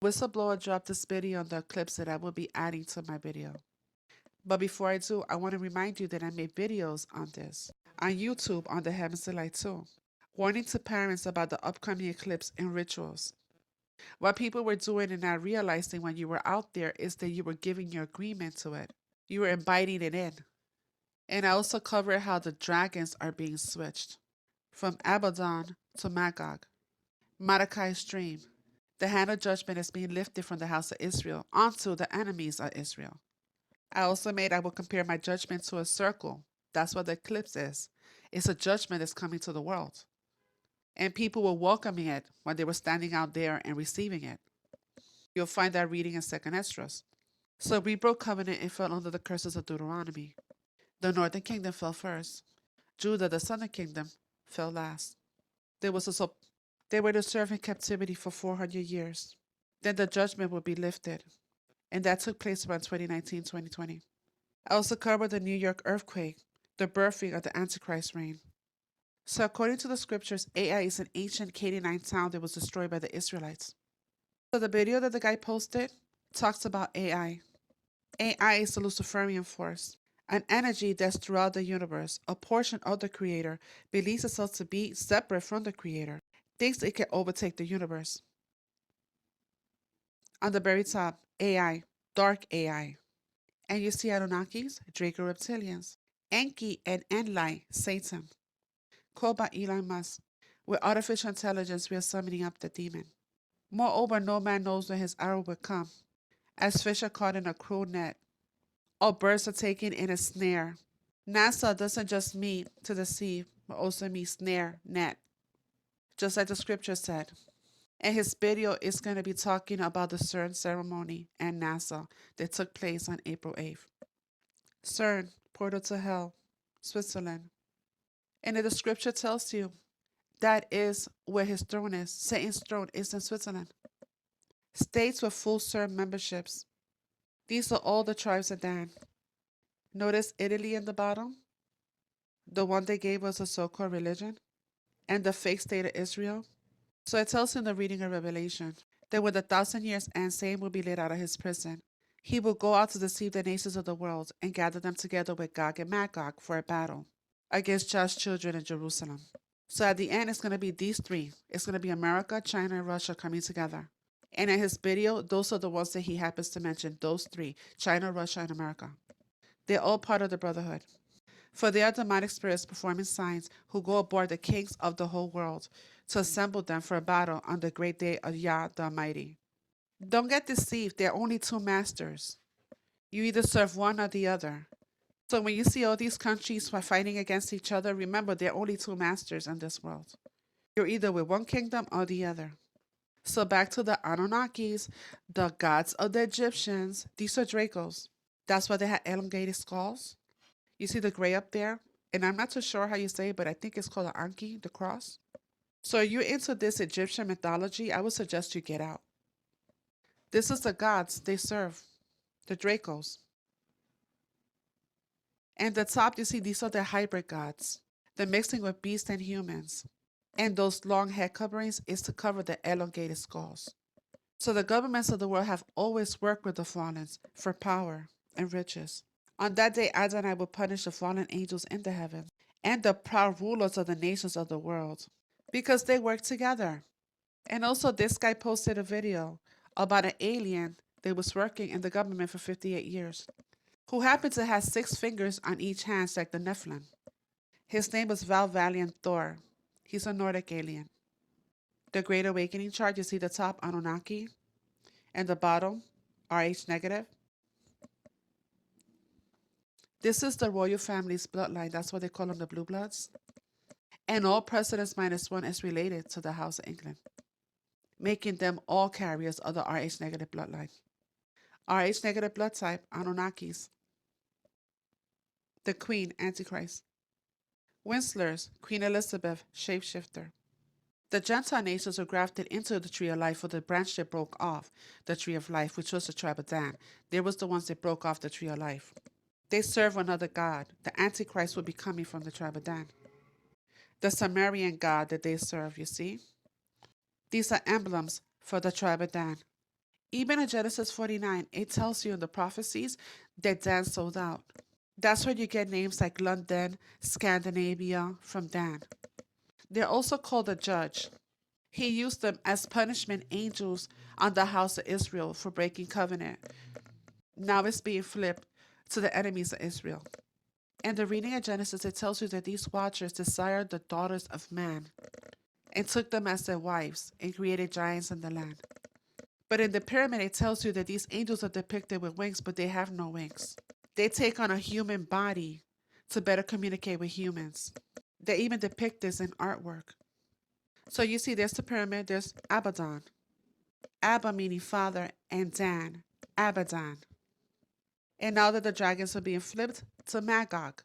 Whistleblower dropped this video on the eclipse that I will be adding to my video. But before I do, I want to remind you that I made videos on this on YouTube on the Heavens Delight too, warning to parents about the upcoming eclipse and rituals. What people were doing and not realizing when you were out there is that you were giving your agreement to it. You were inviting it in. And I also covered how the dragons are being switched from Abaddon to Magog. Mordecai's dream. The hand of judgment is being lifted from the house of Israel onto the enemies of Israel. I will compare my judgment to a circle. That's what the eclipse is. It's a judgment that's coming to the world. And people were welcoming it when they were standing out there and receiving it. You'll find that reading in 2nd Esdras. So we broke covenant and fell under the curses of Deuteronomy. The northern kingdom fell first. Judah, the southern kingdom, fell last. There was a They were to serve in captivity for 400 years. Then the judgment would be lifted. And that took place around 2019-2020. I also covered the New York earthquake, the birthing of the Antichrist reign. So according to the scriptures, Ai is an ancient Canaanite town that was destroyed by the Israelites. So the video that the guy posted talks about AI. AI is the Luciferian force, an energy that's throughout the universe. A portion of the creator believes itself to be separate from the creator, thinks it can overtake the universe. On the very top, AI, dark AI. And you see Anunnakis, Draco reptilians, Enki and Enlil, Satan, called by Elon Musk. With artificial intelligence, we are summoning up the demon. Moreover, no man knows when his hour will come, as fish are caught in a cruel net, or birds are taken in a snare. NASA doesn't just mean to deceive, but also mean snare, net, just like the scripture said. And his video is going to be talking about the CERN ceremony and NASA that took place on April 8th. CERN, portal to hell, Switzerland. And the scripture tells you that is where his throne is. Satan's throne is in Switzerland. States with full CERN memberships. These are all the tribes of Dan. Notice Italy in the bottom, the one they gave us a so-called religion, and the fake state of Israel. So it tells in the reading of Revelation that when the 1,000 years end, Satan will be let out of his prison. He will go out to deceive the nations of the world and gather them together with Gog and Magog for a battle against God's children in Jerusalem. So at the end, it's going to be these three. It's going to be America, China, and Russia coming together. And in his video, those are the ones that he happens to mention, those three, China, Russia, and America. They're all part of the Brotherhood. For they are demonic spirits performing signs who go aboard the kings of the whole world to assemble them for a battle on the great day of Yah the Almighty. Don't get deceived, there are only two masters. You either serve one or the other. So when you see all these countries fighting against each other, remember there are only two masters in this world. You're either with one kingdom or the other. So back to the Anunnakis, the gods of the Egyptians. These are Dracos. That's why they had elongated skulls. You see the gray up there? And I'm not too sure how you say it, but I think it's called an Anki, the cross. So if you're into this Egyptian mythology, I would suggest you get out. This is the gods they serve, the Dracos. And the top, you see, these are the hybrid gods, the mixing with beasts and humans. And those long head coverings is to cover the elongated skulls. So the governments of the world have always worked with the fallen for power and riches. On that day, Adonai will punish the fallen angels in the heavens and the proud rulers of the nations of the world because they work together. And also, this guy posted a video about an alien that was working in the government for 58 years who happened to have 6 fingers on each hand like the Nephilim. His name was Val Valiant Thor. He's a Nordic alien. The Great Awakening chart, you see the top Anunnaki and the bottom RH negative. This is the royal family's bloodline. That's why they call them the Blue Bloods. And all presidents minus one is related to the House of England, making them all carriers of the RH negative bloodline. RH negative blood type, Anunnakis. The Queen, Antichrist. Winslers, Queen Elizabeth, shapeshifter. The Gentile nations were grafted into the tree of life for the branch that broke off the tree of life, which was the tribe of Dan. They was the ones that broke off the tree of life. They serve another god. The Antichrist will be coming from the tribe of Dan. The Sumerian god that they serve, you see? These are emblems for the tribe of Dan. Even in Genesis 49, it tells you in the prophecies that Dan sold out. That's where you get names like London, Scandinavia from Dan. They're also called a judge. He used them as punishment angels on the house of Israel for breaking covenant. Now it's being flipped to the enemies of Israel. In the reading of Genesis, it tells you that these watchers desired the daughters of man and took them as their wives and created giants in the land. But in the pyramid, it tells you that these angels are depicted with wings, but they have no wings. They take on a human body to better communicate with humans. They even depict this in artwork. So you see, there's the pyramid, there's Abaddon. Abba meaning father, and Dan, Abaddon. And now that the dragons are being flipped to Magog.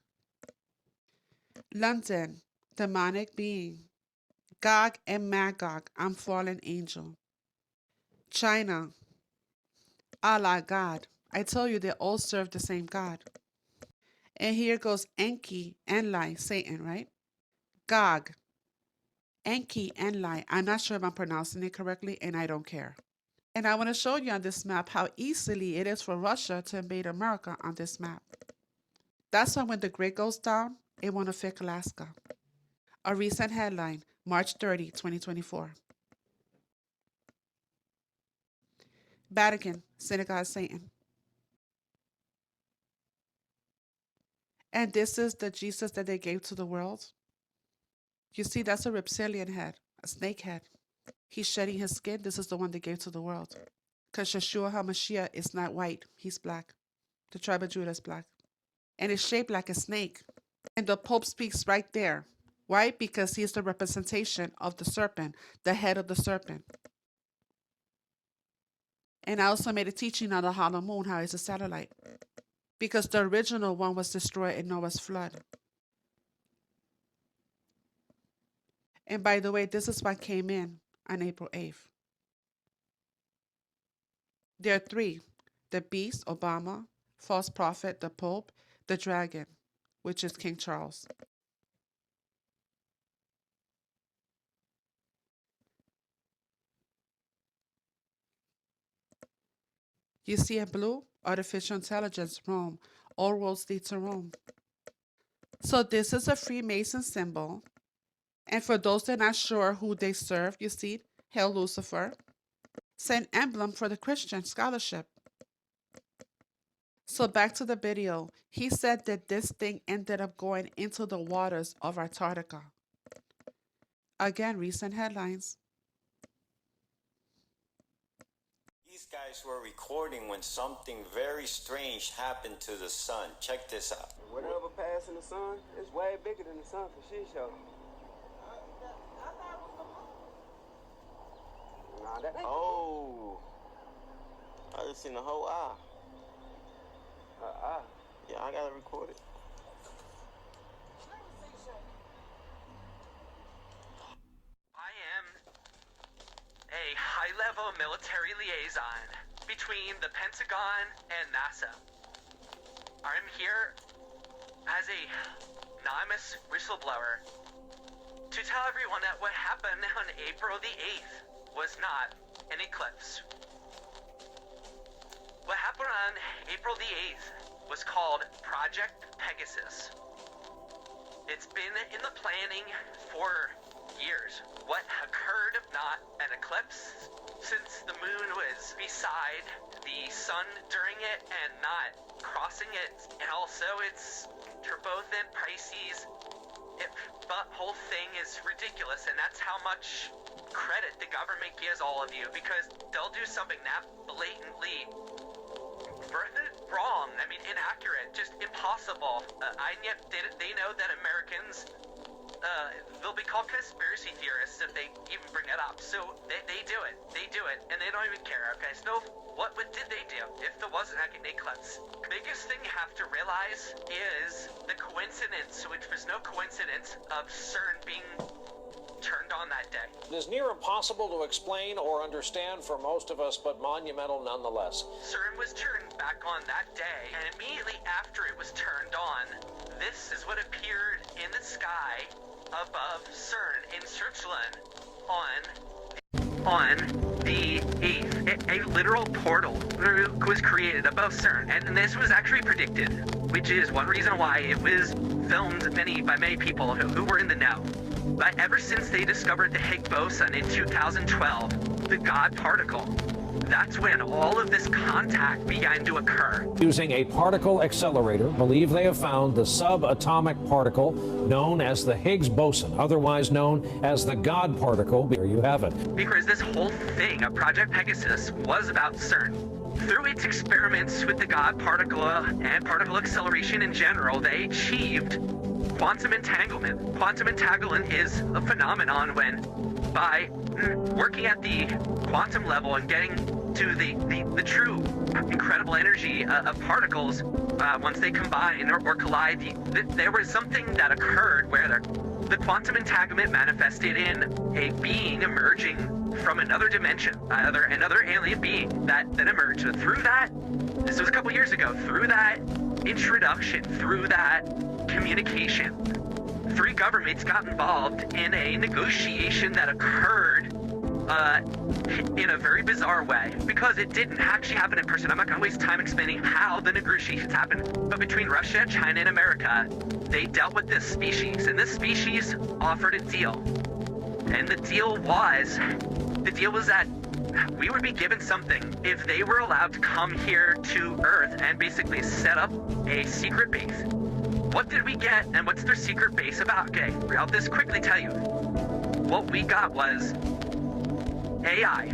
London, demonic being. Gog and Magog, I'm fallen angel. China, Allah, God. I tell you, they all serve the same God. And here goes Enki, Enlil, Satan, right? Gog, Enki, Enlil. I'm not sure if I'm pronouncing it correctly, and I don't care. And I want to show you on this map how easily it is for Russia to invade America on this map. That's why when the grid goes down, it won't affect Alaska. A recent headline, March 30, 2024. Vatican, Synagogue of Satan. And this is the Jesus that they gave to the world. You see, that's a reptilian head, a snake head. He's shedding his skin. This is the one they gave to the world. Because Yeshua HaMashiach is not white. He's black. The tribe of Judah is black. And it's shaped like a snake. And the Pope speaks right there. Why? Because he's the representation of the serpent, the head of the serpent. And I also made a teaching on the hollow moon, how it's a satellite. Because the original one was destroyed in Noah's flood. And by the way, this is what came in on April 8th. There are three: the beast, Obama, false prophet, the Pope, the dragon, which is King Charles. You see in blue, artificial intelligence, Rome. All roads lead to Rome. So this is a Freemason symbol. And for those that are not sure who they serve, you see, Hail Lucifer. It's an emblem for the Christian scholarship. So back to the video. He said that this thing ended up going into the waters of Antarctica. Again, recent headlines. These guys were recording when something very strange happened to the sun. Check this out. Whatever passing the sun, it's way bigger than the sun for shit show. Nah, that ain't. Oh, I just seen the whole eye. Yeah, I gotta record it. I am a high-level military liaison between the Pentagon and NASA. I'm here as a anonymous whistleblower to tell everyone that what happened on April the 8th was not an eclipse. What happened on April the 8th was called Project Pegasus. It's been in the planning for years. What occurred, not an eclipse, since the moon was beside the sun during it and not crossing it. And also it's for both in Pisces. The whole thing is ridiculous, and that's how much credit the government gives all of you, because they'll do something that blatantly wrong, inaccurate, just impossible. And yet they know that Americans, they'll be called conspiracy theorists if they even bring it up. So they do it, and they don't even care, okay? So what did they do if there wasn't an eclipse? The biggest thing you have to realize is the coincidence, which was no coincidence, of CERN being turned on that day. It is near impossible to explain or understand for most of us, but monumental nonetheless. CERN was turned back on that day, and immediately after it was turned on, this is what appeared in the sky above CERN in Switzerland on on the 8th, a literal portal was created above CERN, and this was actually predicted, which is one reason why it was filmed by many people who were in the know. But ever since they discovered the Higgs boson in 2012, the God particle, that's when all of this contact began to occur. Using a particle accelerator, believe they have found the subatomic particle known as the Higgs boson, otherwise known as the God particle. There you have it. Because this whole thing of Project Pegasus was about CERN. Through its experiments with the God particle and particle acceleration in general, they achieved quantum entanglement. Quantum entanglement is a phenomenon when, by working at the quantum level and getting to the true incredible energy of particles, once they combine or collide, there was something that occurred where the quantum entanglement manifested in a being emerging from another dimension, another alien being that emerged. So through that, this was a couple years ago, through that introduction, through that communication, 3 governments got involved in a negotiation that occurred in a very bizarre way, because it didn't actually happen in person. I'm not going to waste time explaining how the negotiations happened, but between Russia, China, and America, they dealt with this species, and this species offered a deal. And the deal was that we would be given something if they were allowed to come here to Earth and basically set up a secret base. What did we get, and what's their secret base about? Okay, I'll just quickly tell you. What we got was AI.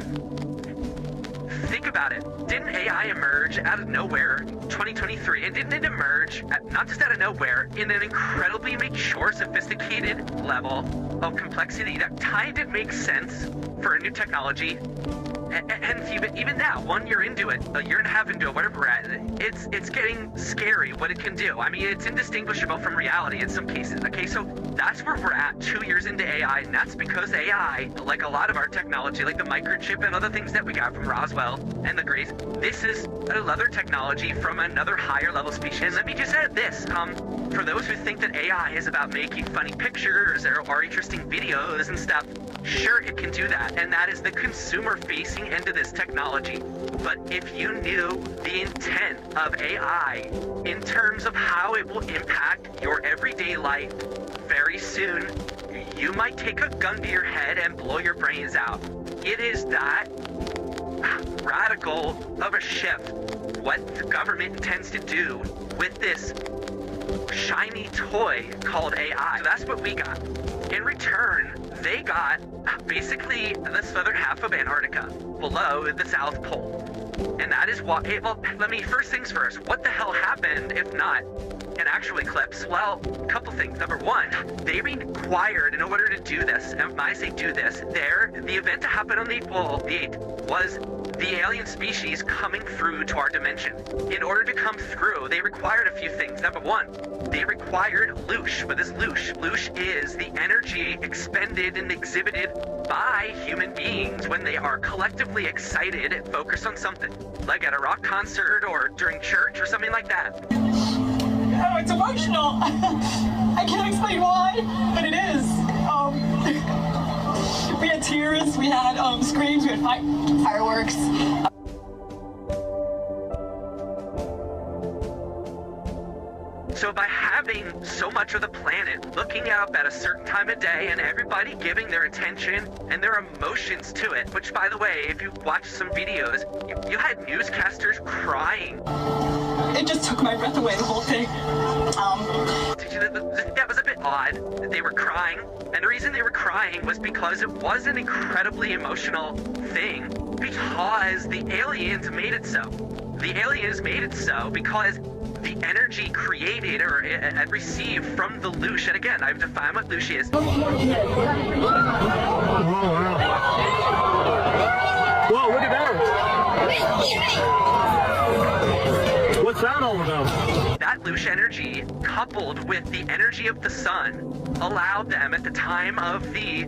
Think about it. Didn't AI emerge out of nowhere in 2023? And didn't it emerge, not just out of nowhere, in an incredibly mature, sophisticated level of complexity that kind of makes sense for a new technology? And even now, 1 year into it, a year and a half into it, whatever we're at, it's getting scary what it can do. I mean, it's indistinguishable from reality in some cases. Okay, so that's where we're at 2 years into AI, and that's because AI, like a lot of our technology, like the microchip and other things that we got from Roswell and the Grace, this is another technology from another higher level species. And let me just add this, for those who think that AI is about making funny pictures or interesting videos and stuff, sure, it can do that, and that is the consumer-facing end of this technology. But if you knew the intent of AI in terms of how it will impact your everyday life very soon, you might take a gun to your head and blow your brains out. It is that radical of a shift what the government intends to do with this shiny toy called AI. So that's what we got. In return, they got basically the southern half of Antarctica, below the South Pole. And that is why, well, let me, first things first, what the hell happened if not an actual eclipse? Well, a couple things. Number one, they required, in order to do this, and when I say do this, the event to happen on the 8th was the alien species coming through to our dimension. In order to come through, they required a few things. Number one, they required loosh. What is loosh? Loosh is the energy expended and exhibited by human beings when they are collectively excited and focused on something, like at a rock concert or during church or something like that. Oh, it's emotional. I can't explain why, but it is. We had tears, we had screams, we had fireworks. So by having so much of the planet looking up at a certain time of day and everybody giving their attention and their emotions to it, which, by the way, if you watch some videos, you had newscasters crying. It just took my breath away, the whole thing. That was a bit odd that they were crying. And the reason they were crying was because it was an incredibly emotional thing, because the aliens made it so. The aliens made it so because the energy created or received from the loosh, and again, I've defined what loosh is. Whoa, look at that! What's that all about? That loosh energy, coupled with the energy of the sun, allowed them at the time of the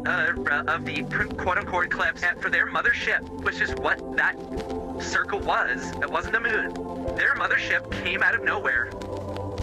quote-unquote eclipse for their mothership, which is what that circle was. It wasn't a moon. Their mothership came out of nowhere,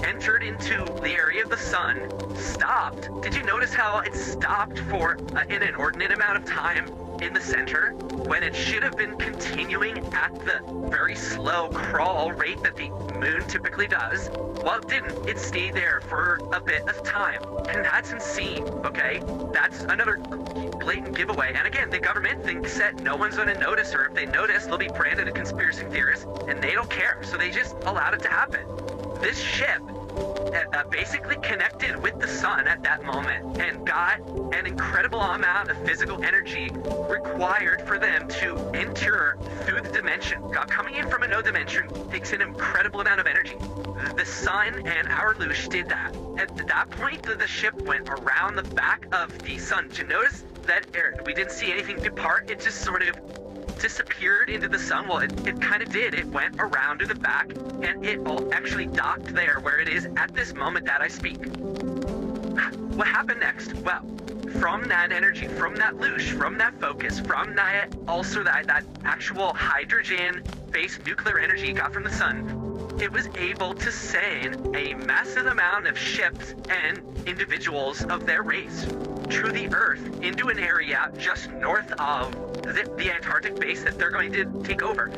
entered into the area of the sun, stopped. Did you notice how it stopped for an inordinate amount of time in the center when it should have been continuing at the very slow crawl rate that the moon typically does. Well, it didn't. It stayed there for a bit of time. And that's insane, okay? That's another blatant giveaway. And again, the government thinks that no one's going to notice, or if they notice, they'll be branded a conspiracy theorist, and they don't care. So they just allowed it to happen. This ship basically connected with the sun at that moment and got an incredible amount of physical energy required for them to enter through the dimension. Coming in from a no dimension takes an incredible amount of energy. The sun and our Lush did that. At that point, the ship went around the back of the sun. Did you notice that we didn't see anything depart? It just sort of disappeared into the sun. Well, it kind of did. It went around to the back, and it all actually docked there where it is at this moment that I speak. What happened next? Well, from that energy, from that Lush, from that focus, from that also that actual hydrogen-based nuclear energy it got from the sun, it was able to send a massive amount of ships and individuals of their race to the Earth into an area just north of the Antarctic base that they're going to take over.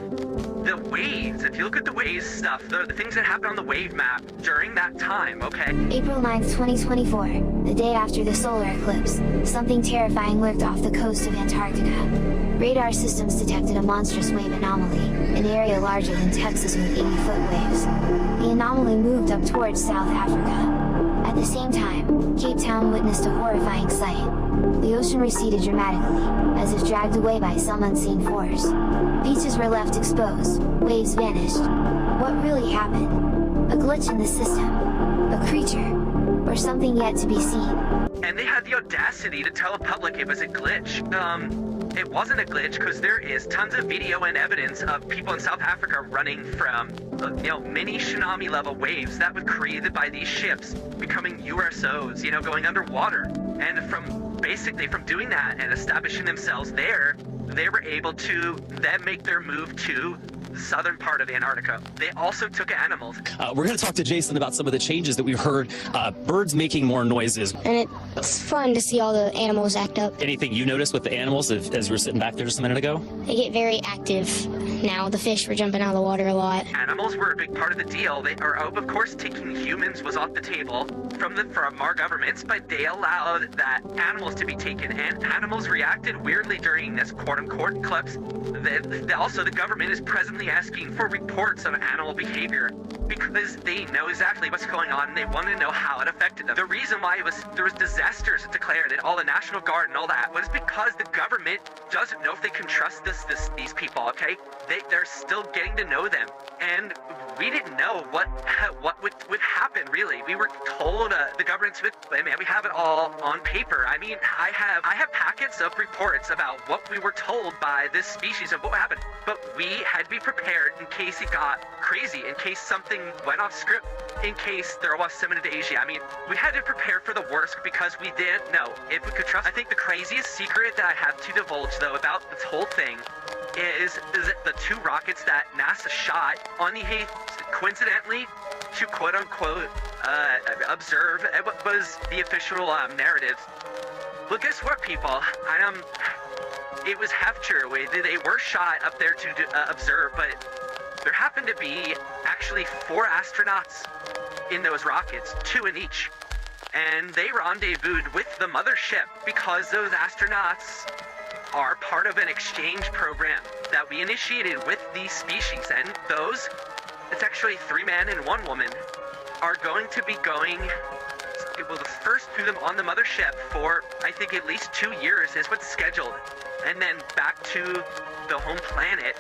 The waves, if you look at the waves stuff, the things that happen on the wave map during that time, okay? April 9th, 2024, the day after the solar eclipse, something terrifying lurked off the coast of Antarctica. Radar systems detected a monstrous wave anomaly, an area larger than Texas with 80-foot waves. The anomaly moved up towards South Africa. At the same time, Cape Town witnessed a horrifying sight. The ocean receded dramatically, as if dragged away by some unseen force. Beaches were left exposed, waves vanished. What really happened? A glitch in the system? A creature? Or something yet to be seen? And they had the audacity to tell the public it was a glitch. It wasn't a glitch because there is tons of video and evidence of people in South Africa running from, mini tsunami level waves that were created by these ships becoming USOs, going underwater. And from doing that and establishing themselves there, they were able to then make their move to the southern part of Antarctica. They also took animals. We're going to talk to Jason about some of the changes that we've heard. Birds making more noises. And it's fun to see all the animals act up. Anything you noticed with the animals as you were sitting back there just a minute ago? They get very active now. The fish were jumping out of the water a lot. Animals were a big part of the deal. They are, of course, taking humans was off the table from our governments, but they allowed that animals to be taken, and animals reacted weirdly during this quote-unquote eclipse. Also, the government is presently asking for reports of animal behavior because they know exactly what's going on and they want to know how it affected them. The reason why there was disasters declared and all the National Guard and all that was because the government doesn't know if they can trust these people, okay? They're still getting to know them, and we didn't know what would happen, really. We were told the government's we have it all on paper. I mean, I have packets of reports about what we were told by this species of what happened, but we had to be prepared in case it got crazy, in case something went off script, in case there was some invasion. I mean, we had to prepare for the worst because we didn't know if we could trust. I think the craziest secret that I have to divulge, though, about this whole thing is the two rockets that NASA shot on the 8th, coincidentally, to quote-unquote observe what was the official narrative. Well, guess what, people? It was half true. They were shot up there to observe, but there happened to be actually 4 astronauts in those rockets, 2 in each. And they rendezvoused with the mothership because those astronauts are part of an exchange program that we initiated with these species. And it's actually 3 men and 1 woman, are going to be going, the first to them on the mothership for, I think, at least 2 years is what's scheduled. And then back to the home planet,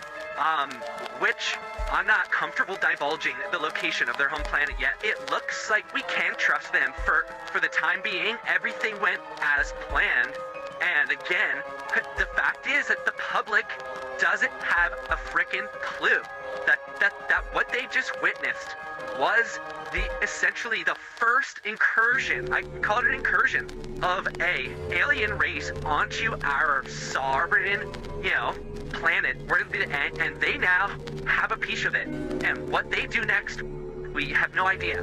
which I'm not comfortable divulging the location of their home planet yet. It looks like we can trust them for the time being. Everything went as planned. And again, the fact is that the public doesn't have a frickin' clue that what they just witnessed was essentially the first incursion, I call it an incursion, of a alien race onto our sovereign, planet, and they now have a piece of it. And what they do next, we have no idea.